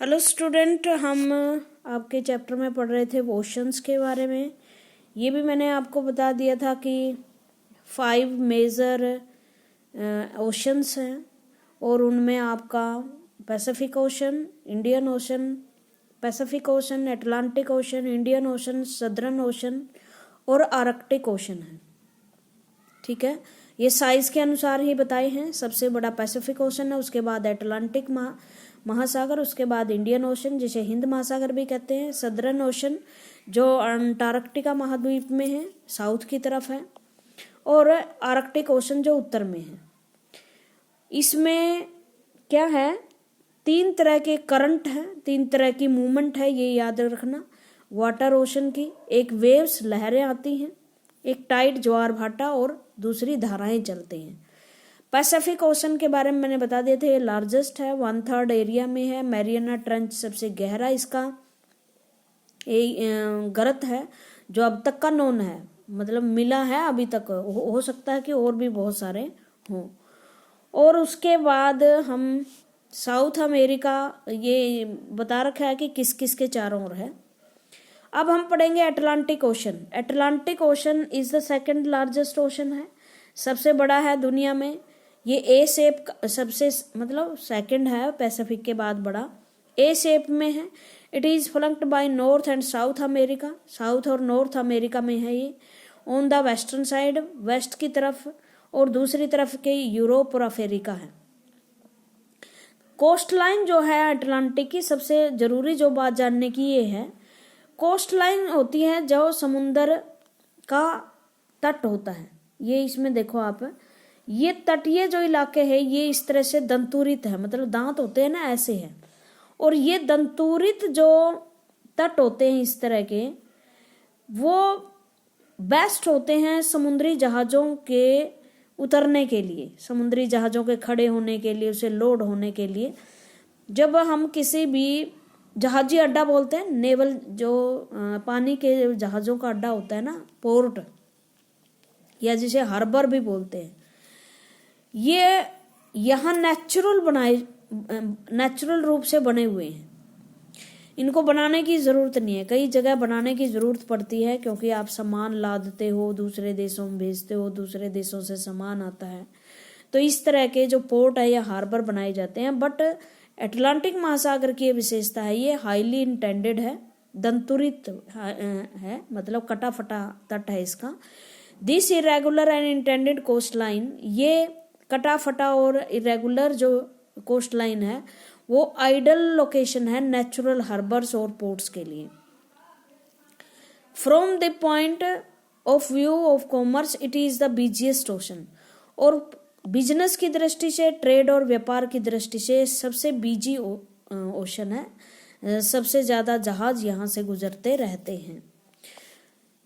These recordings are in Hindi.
हेलो स्टूडेंट, हम आपके चैप्टर में पढ़ रहे थे ओशंस के बारे में। ये भी मैंने आपको बता दिया था कि 5 मेजर ओशंस हैं और उनमें आपका Pacific ocean, Indian ocean, Pacific ocean, Atlantic ocean, Indian ocean, southern ocean और आर्कटिक ओशन है। ठीक है, ये साइज के अनुसार ही बताए हैं। सबसे बड़ा पैसिफिक ओशन है, उसके बाद अटलांटिक महासागर, उसके बाद इंडियन ओशन जिसे हिंद महासागर भी कहते हैं, सदर्न ओशन जो अंटार्कटिका महाद्वीप में है, साउथ की तरफ है, और आर्कटिक ओशन जो उत्तर में है। इसमें क्या है, 3 तरह के करंट हैं, 3 तरह की मूवमेंट है, ये याद रखना। वाटर ओशन की एक वेव्स लहरें आती हैं, एक टाइड ज्वार भाटा और दूसरी धाराएं चलती हैं। पैसिफिक ओशन के बारे में मैंने बता दिए थे, ये लार्जेस्ट है, 1/3 एरिया में है। मैरियाना ट्रेंच सबसे गहरा इसका गर्त है जो अब तक का नोन है, मतलब मिला है अभी तक। हो सकता है कि और भी बहुत सारे हों। और उसके बाद हम साउथ अमेरिका ये बता रखा है कि किस किस के चारों ओर है। अब हम पढ़ेंगे Atlantic ocean. Atlantic ocean is the second largest ocean है, सबसे बड़ा है दुनिया में। ये ए शेप सबसे मतलब सेकंड है, पैसिफिक के बाद बड़ा, ए शेप में है। It is flanked by north and south America, south और नॉर्थ अमेरिका में है ये। On the western side, west की तरफ, और दूसरी तरफ के यूरोप और अफ्रीका है। कोस्ट लाइन जो है अटलांटिक की, सबसे जरूरी जो बात जानने की ये है, कोस्ट लाइन होती है जो समुंदर का तट होता है। ये इसमें देखो आप, ये तटीय जो इलाके हैं ये इस तरह से दंतुरित है, मतलब दांत होते हैं ना, ऐसे है। और ये दंतुरित जो तट होते हैं इस तरह के, वो बेस्ट होते हैं समुद्री जहाजों के उतरने के लिए, समुद्री जहाजों के खड़े होने के लिए, उसे लोड होने के लिए। जब हम किसी भी जहाजी अड्डा बोलते हैं, नेवल जो पानी के जहाजों का अड्डा होता है ना, पोर्ट, या जिसे हार्बर भी बोलते हैं, ये यहाँ नेचुरल रूप से बने हुए हैं। इनको बनाने की जरूरत नहीं है। कई जगह बनाने की जरूरत पड़ती है क्योंकि आप सामान लादते हो, दूसरे देशों में भेजते हो, दूसरे देशों से सामान आता है, तो इस तरह के जो पोर्ट है या हार्बर बनाए जाते हैं। बट अटलांटिक महासागर की विशेषता है, ये हाईली इंटेंडेड है, दंतुरित है, मतलब कटा फटा तट है इसका। This irregular and intended coast line, ये कटा फटा और इरेगुलर जो कोस्ट लाइन है वो आइडल लोकेशन है नेचुरल हार्बर्स और पोर्ट्स के लिए। From the point of view of commerce it is the busiest ocean, और बिजनेस की दृष्टि से, ट्रेड और व्यापार की दृष्टि से सबसे बिजी ओशन है। सबसे ज्यादा जहाज यहाँ से गुजरते रहते हैं।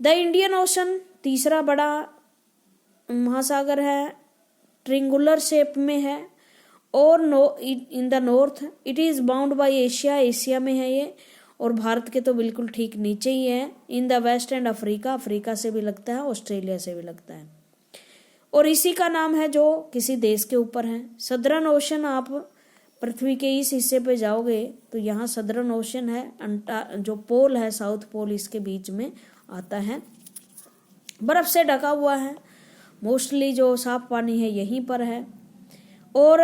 द इंडियन ओशन तीसरा बड़ा महासागर है, ट्रिंगुलर शेप में है, और in the north it is bound by Asia, Asia में है ये, और भारत के तो बिल्कुल ठीक नीचे ही है। In the west and Africa, Africa से भी लगता है, ऑस्ट्रेलिया से भी लगता है, और इसी का नाम है जो किसी देश के ऊपर है। सदर्न ओशन, आप पृथ्वी के इस हिस्से पे जाओगे तो यहाँ सदर्न ओशन है, जो पोल है साउथ पोल, इसके बीच में आता है, बर्फ से ढका हुआ है। मोस्टली जो साफ पानी है यहीं पर है। और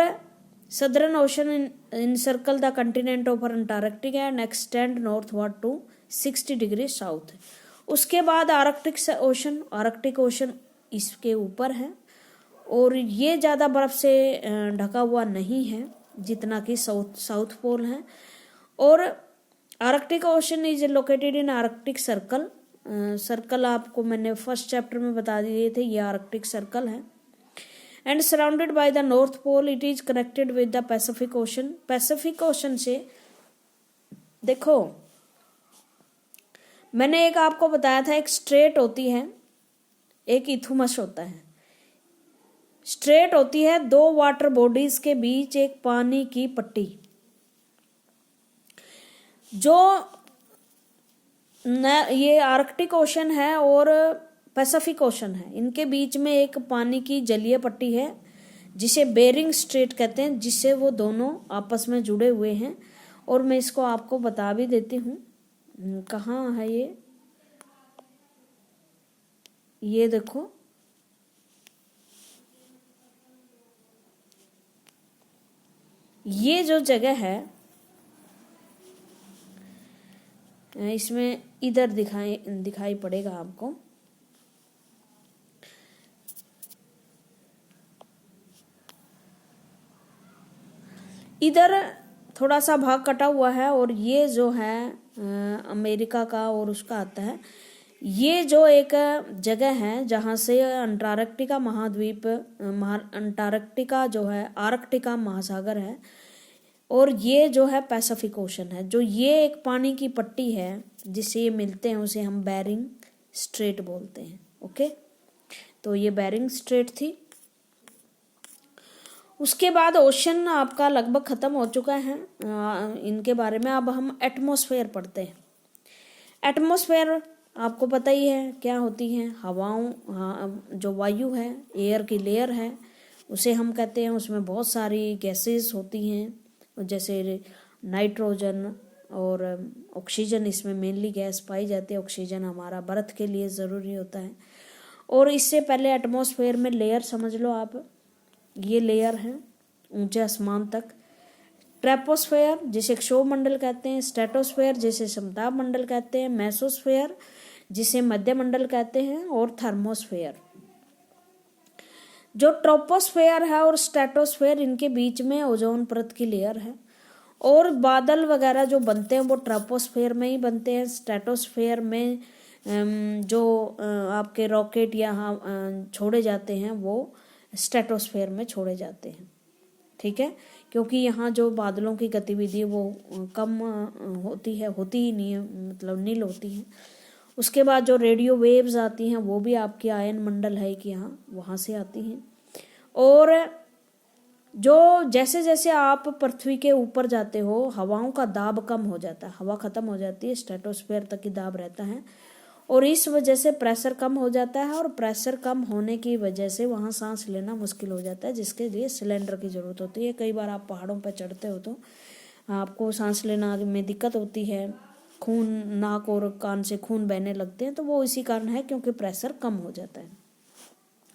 southern ocean in circle the continent of Antarctica and extend northward to 60 degree south. उसके बाद आर्कटिक ओशन इसके ऊपर है, और ये ज़्यादा बर्फ से ढका हुआ नहीं है जितना कि साउथ पोल है। और Arctic ocean is located in Arctic circle. Circle आपको मैंने फर्स्ट चैप्टर में बता दिए थे, ये आर्कटिक सर्कल है। And surrounded by the north pole, it is connected with the Pacific ocean. Pacific ocean से देखो, मैंने एक आपको बताया था, एक स्ट्रेट होती है, एक इथुमस होता है। स्ट्रेट होती है 2 वाटर बॉडीज के बीच एक पानी की पट्टी। जो ये आर्कटिक ओशन है और पैसिफिक ओशन है, इनके बीच में एक पानी की जलीय पट्टी है जिसे बेरिंग स्ट्रेट कहते हैं, जिससे वो दोनों आपस में जुड़े हुए हैं। और मैं इसको आपको बता भी देती हूँ कहाँ है ये देखो, ये जो जगह है इसमें इधर दिखाई पड़ेगा आपको। इधर थोड़ा सा भाग कटा हुआ है और ये जो है अमेरिका का और उसका आता है। ये जो एक जगह है जहाँ से अंटार्कटिका महाद्वीप, अंटार्कटिका जो है आर्कटिका महासागर है, और ये जो है पैसिफिक ओशन है। जो ये एक पानी की पट्टी है जिससे ये मिलते हैं उसे हम बेरिंग स्ट्रेट बोलते हैं। ओके, तो ये बेरिंग स्ट्रेट थी। उसके बाद ओशन आपका लगभग खत्म हो चुका है इनके बारे में। अब हम एटमॉस्फेयर पढ़ते हैं। एटमॉस्फेयर आपको पता ही है क्या होती है। हवाओं, जो वायु है, एयर की लेयर है, उसे हम कहते हैं। उसमें बहुत सारी गैसेस होती हैं, जैसे नाइट्रोजन और ऑक्सीजन। इसमें मेनली गैस पाई जाती है। ऑक्सीजन हमारा बर्थ के लिए ज़रूरी होता है। और इससे पहले एटमॉस्फेयर में लेयर समझ लो आप, ये लेयर है ऊंचे आसमान तक। ट्रैपोस्फेयर जिसे क्षोभ मंडल कहते हैं, स्ट्रेटोस्फेयर जिसे समताप मंडल कहते हैं, मेसोस्फेयर जिसे मध्य मंडल कहते हैं, और थर्मोस्फेयर। जो ट्रोपोस्फेयर है और स्ट्रेटोस्फेयर, इनके बीच में ओजोन परत की लेयर है। और बादल वगैरह जो बनते हैं वो ट्रोपोस्फेयर में ही बनते हैं। स्ट्रेटोस्फेयर में जो आपके रॉकेट यहाँ छोड़े जाते हैं वो स्ट्रेटोस्फेयर में छोड़े जाते हैं। ठीक है, क्योंकि यहाँ जो बादलों की गतिविधि वो कम होती ही नहीं है, मतलब नील होती है। उसके बाद जो रेडियो वेव्स आती हैं वो भी आपकी आयन मंडल है कि यहाँ वहाँ से आती हैं। और जो जैसे जैसे आप पृथ्वी के ऊपर जाते हो हवाओं का दाब कम हो जाता है, हवा खत्म हो जाती है, स्ट्रेटोस्फेयर तक ही दाब रहता है। और इस वजह से प्रेशर कम हो जाता है, और प्रेशर कम होने की वजह से वहाँ सांस लेना मुश्किल हो जाता है, जिसके लिए सिलेंडर की ज़रूरत होती है। कई बार आप पहाड़ों पर चढ़ते हो तो आपको सांस लेना में दिक्कत होती है, खून नाक और कान से खून बहने लगते हैं, तो वो इसी कारण है क्योंकि प्रेशर कम हो जाता है।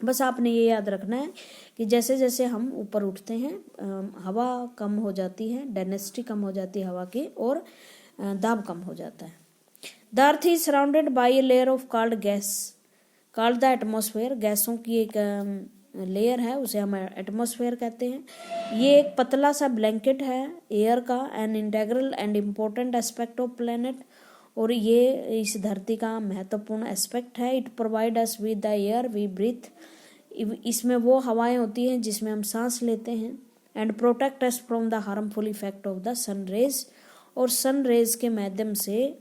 बस आपने ये याद रखना है कि जैसे जैसे हम ऊपर उठते हैं हवा कम हो जाती है, डेंसिटी कम हो जाती है हवा की, और दाब कम हो जाता है। The earth is surrounded by a layer of called gas, called the atmosphere। गैसों की एक लेयर है, उसे हम एटमॉस्फेयर कहते हैं। ये एक पतला सा ब्लैंकेट है एयर का, an integral and important aspect of planet. और ये इस धरती का महत्वपूर्ण एस्पेक्ट है। It provide us with the air we breathe. इसमें वो हवाएं होती हैं जिसमें हम सांस लेते हैं। And protect us from the harmful effect of the sun rays. और सन रेज के माध्यम से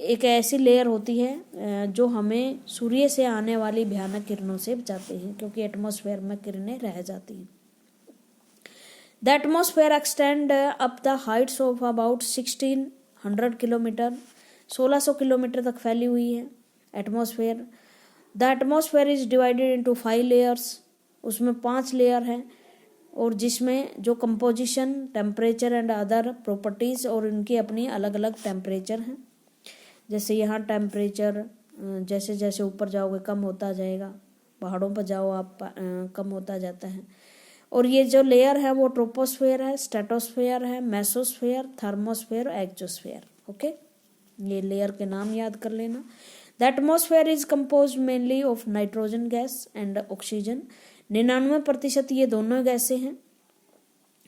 एक ऐसी लेयर होती है जो हमें सूर्य से आने वाली भयानक किरणों से बचाती है, क्योंकि एटमॉस्फेयर में किरणें रह जाती हैं। The atmosphere extend up the Heights of about 1600 kilometre, 1600 kilometre तक फैली हुई है atmosphere. The atmosphere is divided into 5 layers. उसमें 5 लेयर हैं, और जिसमें जो composition, temperature and other properties, और इनकी अपनी अलग अलग टेम्परेचर हैं। जैसे यहाँ टेम्परेचर जैसे जैसे ऊपर जाओगे कम होता जाएगा, पहाड़ों पर जाओ आप कम होता जाता है। और ये जो लेयर है वो ट्रोपोस्फेयर है, स्ट्रेटोस्फेयर है, मेसोस्फेयर, थर्मोस्फेयर, एक्सोस्फेयर। ओके, ये लेयर के नाम याद कर लेना। The atmosphere is compose mainly of nitrogen gas and oxygen. 99% ये दोनों गैसें हैं।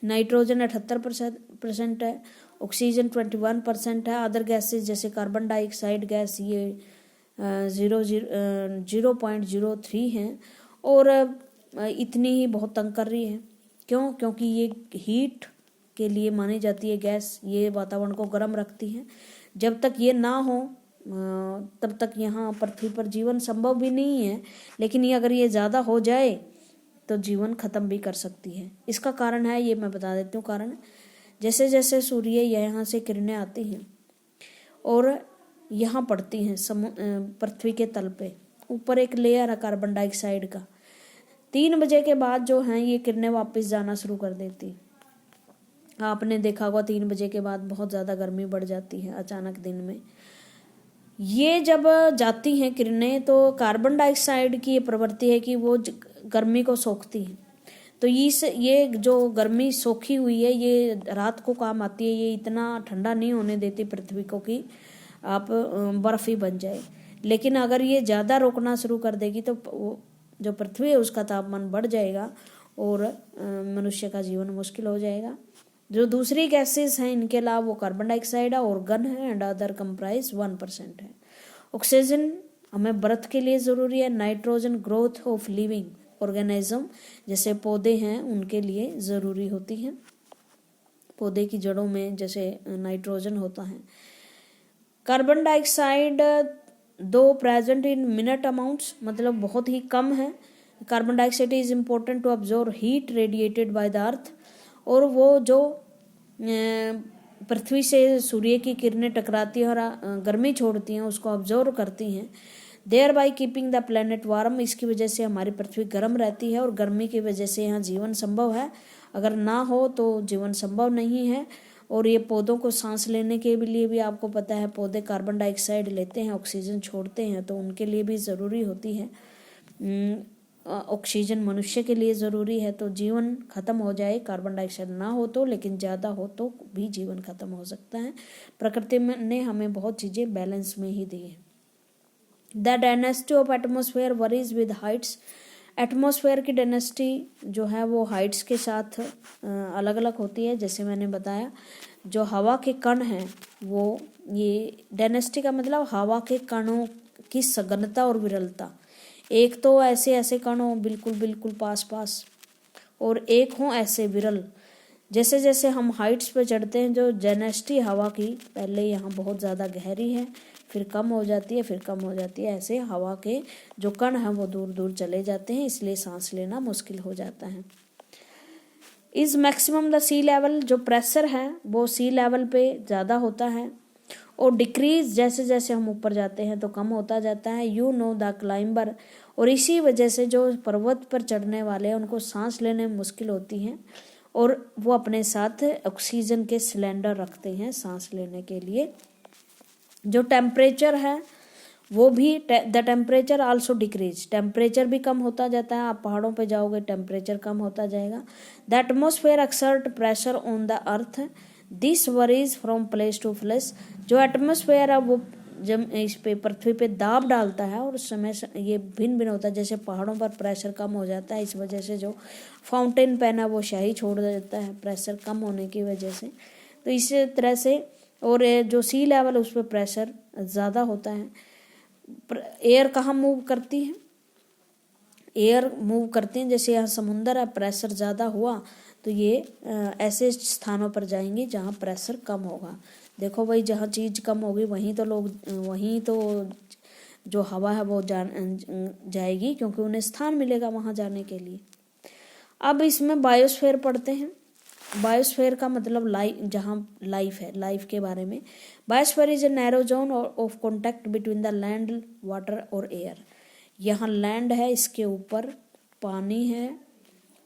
नाइट्रोजन 78% है, ऑक्सीजन 21% है। अदर गैसेज जैसे कार्बन डाइऑक्साइड गैस ये 0.03 हैं। और इतनी ही बहुत तंग कर रही है। क्यों? क्योंकि ये हीट के लिए मानी जाती है गैस, ये वातावरण को गर्म रखती है। जब तक ये ना हो तब तक यहाँ पृथ्वी पर जीवन संभव भी नहीं है। लेकिन ये अगर ये ज़्यादा हो जाए तो जीवन खत्म भी कर सकती है। इसका कारण है, ये मैं बता देती हूँ कारण। जैसे जैसे सूर्य यहाँ से किरणें आती हैं और यहाँ पड़ती हैं पृथ्वी के तल पे, ऊपर एक लेयर है कार्बन डाइऑक्साइड का। 3 बजे के बाद जो है ये किरणें वापस जाना शुरू कर देती। आपने देखा होगा 3 बजे के बाद बहुत ज़्यादा गर्मी बढ़ जाती है अचानक दिन में। ये जब जाती हैं किरणें तो कार्बन डाइऑक्साइड की ये प्रवृत्ति है कि वो गर्मी को सोखती है। तो ये जो गर्मी सोखी हुई है ये रात को काम आती है, ये इतना ठंडा नहीं होने देती पृथ्वी को कि आप बर्फ ही बन जाए। लेकिन अगर ये ज़्यादा रोकना शुरू कर देगी तो जो पृथ्वी है उसका तापमान बढ़ जाएगा और मनुष्य का जीवन मुश्किल हो जाएगा। जो दूसरी गैसेस हैं इनके अलावा वो कार्बन डाइऑक्साइड है, ऑर्गन है एंड अदर कंप्राइज 1% है। ऑक्सीजन हमें बर्थ के लिए ज़रूरी है। Nitrogen growth of living organism जैसे पौधे हैं उनके लिए ज़रूरी होती है। पौधे की जड़ों में जैसे नाइट्रोजन होता है। कार्बन डाइऑक्साइड दो प्रेजेंट इन मिनट अमाउंट्स मतलब बहुत ही कम है। Carbon dioxide is important to absorb heat radiated by the earth, और वो जो पृथ्वी से सूर्य की किरणें टकराती हैं और गर्मी छोड़ती हैं उसको ऑब्जर्व करती हैं। Thereby keeping the planet warm, इसकी वजह से हमारी पृथ्वी गर्म रहती है और गर्मी की वजह से यहाँ जीवन संभव है। अगर ना हो तो जीवन संभव नहीं है। और ये पौधों को सांस लेने के लिए भी आपको पता है पौधे कार्बन डाइऑक्साइड लेते हैं, ऑक्सीजन छोड़ते हैं, तो उनके लिए भी ज़रूरी होती है। ऑक्सीजन मनुष्य के लिए ज़रूरी है। तो जीवन ख़त्म हो जाए कार्बन डाइऑक्साइड ना हो तो, लेकिन ज़्यादा हो तो भी जीवन ख़त्म हो सकता है। प्रकृति ने हमें बहुत चीज़ें बैलेंस में ही दी है। The dynasty of atmosphere worries with Heights, atmosphere की डायनेस्टी जो है वो हाइट्स के साथ अलग अलग होती है। जैसे मैंने बताया जो हवा के कण हैं वो, ये डायनेस्टी का मतलब हवा के कणों की सघनता और विरलता। एक तो ऐसे कण हो बिल्कुल पास पास, और एक हो ऐसे विरल। जैसे जैसे हम हाइट्स पे चढ़ते हैं जो डायनेस्टी हवा की पहले यहाँ बहुत ज़्यादा गहरी है, फिर कम हो जाती है, फिर कम हो जाती है। ऐसे हवा के जो कण हैं वो दूर दूर चले जाते हैं, इसलिए सांस लेना मुश्किल हो जाता है। Is maximum the sea level, जो प्रेशर है वो सी लेवल पे ज़्यादा होता है, और डिक्रीज जैसे जैसे हम ऊपर जाते हैं तो कम होता जाता है। यू नो द क्लाइंबर, और इसी वजह से जो पर्वत पर चढ़ने वाले हैं उनको सांस लेने में मुश्किल होती है, और वो अपने साथ ऑक्सीजन के सिलेंडर रखते हैं सांस लेने के लिए। जो टेम्परेचर है वो भी, the temperature also decrease, temperature भी कम होता जाता है। आप पहाड़ों पे जाओगे टेम्परेचर कम होता जाएगा। The atmosphere exert pressure on the earth, this varies from place to place, जो एटमोसफेयर है वो जब इस पे पृथ्वी पे दाब डालता है और उस समय ये भिन्न भिन्न होता है। जैसे पहाड़ों पर प्रेशर कम हो जाता है, इस वजह से जो फाउंटेन पेन है वो स्याही छोड़ देता है प्रेशर कम होने की वजह से। तो इस तरह से, और जो सी लेवल उस पर प्रेशर ज़्यादा होता है। एयर कहाँ मूव करती है, एयर मूव करती हैं जैसे यहाँ समुंदर है, प्रेशर ज़्यादा हुआ तो ये ऐसे स्थानों पर जाएंगे जहाँ प्रेशर कम होगा। देखो भाई जहाँ चीज़ कम होगी वहीं तो लोग, वहीं तो जो हवा है वो जाएगी, क्योंकि उन्हें स्थान मिलेगा वहाँ जाने के लिए। अब इसमें बायोस्फीयर पढ़ते हैं। बायोस्फीयर का मतलब जहाँ लाइफ है, लाइफ के बारे में। Biosphere is a narrow zone of contact between the land, water और एयर। यहाँ लैंड है, इसके ऊपर पानी है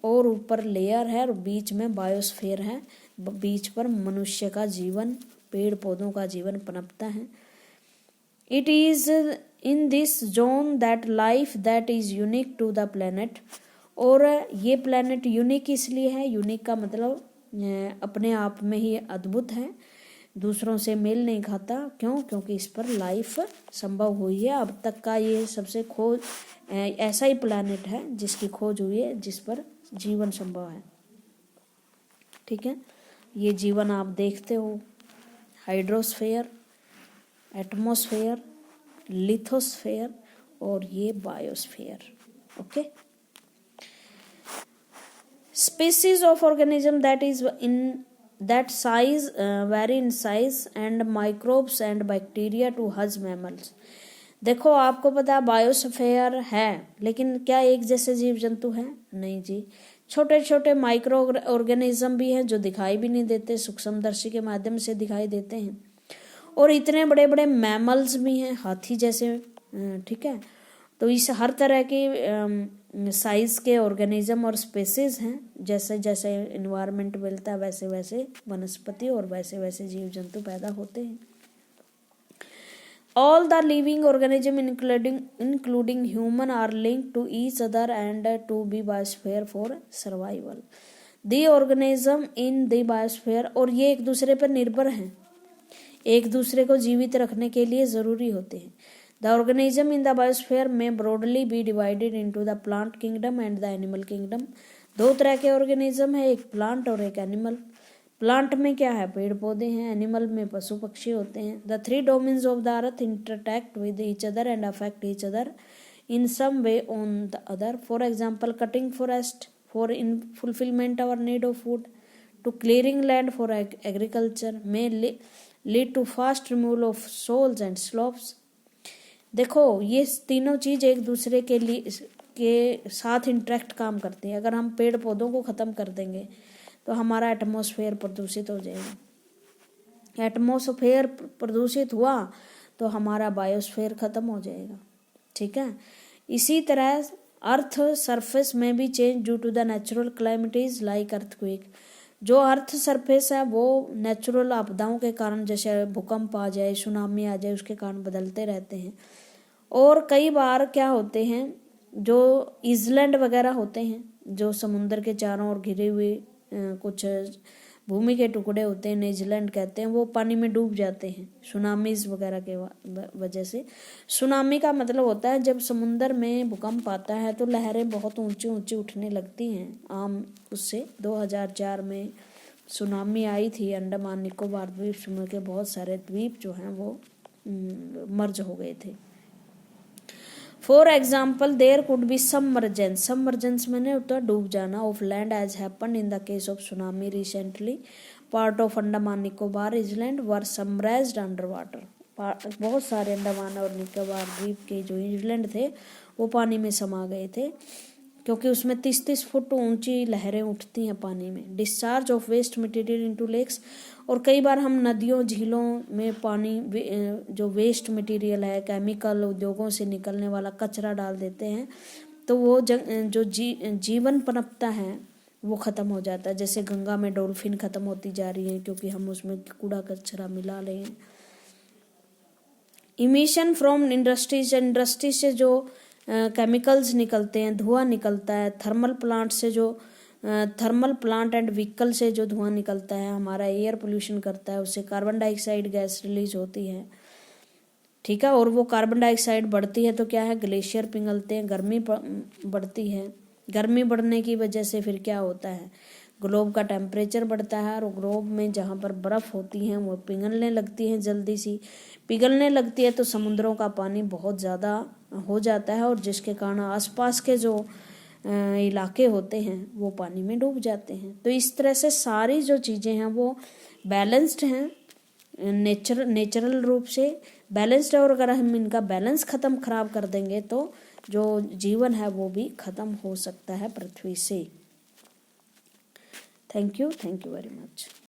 और ऊपर लेयर है, और बीच में बायोस्फीयर है। बीच पर मनुष्य का जीवन, पेड़ पौधों का जीवन पनपता है। It is in this zone that life that is unique to the planet, और ये प्लेनेट यूनिक इसलिए है, यूनिक का मतलब अपने आप में ही अद्भुत है, दूसरों से मेल नहीं खाता। क्यों? क्योंकि इस पर लाइफ संभव हुई है। अब तक का ये सबसे खोज ऐसा ही प्लैनेट है जिसकी खोज हुई है जिस पर जीवन संभव है। ठीक है, ये जीवन आप देखते हो, हाइड्रोस्फेयर, एटमॉस्फेयर, लिथोस्फेयर और ये biosphere. Okay, species of organism that is in that size vary in size and microbes and bacteria to huge mammals। देखो आपको पता है बायोस्फीयर है, लेकिन क्या एक जैसे जीव जंतु हैं? नहीं जी, छोटे छोटे माइक्रो ऑर्गेनिज्म भी हैं जो दिखाई भी नहीं देते, सूक्ष्मदर्शी के माध्यम से दिखाई देते हैं, और इतने बड़े बड़े मैमल्स भी हैं, हाथी जैसे। ठीक है, तो इस हर तरह के साइज के ऑर्गेनिज्म और स्पेसीज हैं। जैसे जैसे इन्वायरमेंट मिलता है वैसे वैसे वनस्पति और वैसे वैसे जीव जंतु पैदा होते हैं। All the living organism including human are linked to each other and to the biosphere for survival. The organism in the biosphere, और ये एक दूसरे पर निर्भर हैं, एक दूसरे को जीवित रखने के लिए ज़रूरी होते हैं। The organism in the biosphere may broadly be divided into the plant kingdom and the animal kingdom. दो तरह के ऑर्गेनिज्म है, एक प्लांट और एक एनिमल। प्लांट में क्या है, पेड़ पौधे हैं, एनिमल में पशु पक्षी होते हैं। The three domains of the earth interact with each other and affect each other in some way on the other. For example, cutting forest for in fulfilment our need of food to clearing land for agriculture may lead to fast removal of soils and slopes. देखो, ये तीनों चीज एक दूसरे के लिए के साथ इंटरेक्ट काम करती हैं। अगर हम पेड़ पौधों को ख़त्म कर देंगे तो हमारा एटमॉस्फेयर प्रदूषित हो जाएगा। एटमॉस्फेयर प्रदूषित हुआ तो हमारा बायोस्फेयर ख़त्म हो जाएगा। ठीक है, इसी तरह अर्थ सरफेस में भी change due to the natural calamities like earthquake. जो अर्थ सरफेस है वो नेचुरल आपदाओं के कारण, जैसे भूकंप आ जाए, सुनामी आ जाए, उसके कारण बदलते रहते हैं। और कई बार क्या होते हैं, जो आइलैंड वगैरह होते हैं, जो समुद्र के चारों ओर घिरे हुए कुछ भूमि के टुकड़े होते हैं, न्यूजीलैंड कहते हैं, वो पानी में डूब जाते हैं सुनामीज वगैरह के वजह से। सुनामी का मतलब होता है जब समुद्र में भूकंप आता है तो लहरें बहुत ऊंची ऊंची उठने लगती हैं। आम उससे 2004 में सुनामी आई थी। अंडमान निकोबार द्वीप समूह के बहुत सारे द्वीप जो हैं वो मर्ज हो गए थे। For example, there could be submergence. Submergence मैंने होता है डूब जाना of land as happen in the case of tsunami recently. Part of Andaman Nicobar island were submerged under water. बहुत सारे अंडमान और निकोबार द्वीप के जो आइलैंड थे वो पानी में समा गए थे, क्योंकि उसमें 30-30 फुट ऊंची लहरें उठती हैं पानी में। Discharge of waste material into lakes. और कई बार हम नदियों झीलों में पानी जो वेस्ट मटेरियल है, केमिकल उद्योगों से निकलने वाला कचरा डाल देते हैं, तो वो जो जीवन पनपता है वो ख़त्म हो जाता है। जैसे गंगा में डॉल्फिन ख़त्म होती जा रही है क्योंकि हम उसमें कूड़ा कचरा मिला रहे हैं। Emission from industries. इंडस्ट्री से जो केमिकल्स निकलते हैं, धुआं निकलता है। थर्मल प्लांट एंड व्हीकल से जो धुआं निकलता है हमारा एयर पोल्यूशन करता है, उससे कार्बन डाइऑक्साइड गैस रिलीज होती है। ठीक है, और वो कार्बन डाइऑक्साइड बढ़ती है तो क्या है, ग्लेशियर पिघलते हैं, गर्मी बढ़ती है। गर्मी बढ़ने की वजह से फिर क्या होता है, ग्लोब का टेम्परेचर बढ़ता है और ग्लोब में जहाँ पर बर्फ़ होती हैं वो पिघलने लगती हैं, जल्दी सी पिघलने लगती है तो समुद्रों का पानी बहुत ज़्यादा हो जाता है, और जिसके कारण आसपास के जो इलाके होते हैं वो पानी में डूब जाते हैं। तो इस तरह से सारी जो चीज़ें हैं वो बैलेंस्ड हैं, नेचुरल रूप से बैलेंस्ड है। और अगर हम इनका बैलेंस खराब कर देंगे तो जो जीवन है वो भी ख़त्म हो सकता है पृथ्वी से। Thank you very much.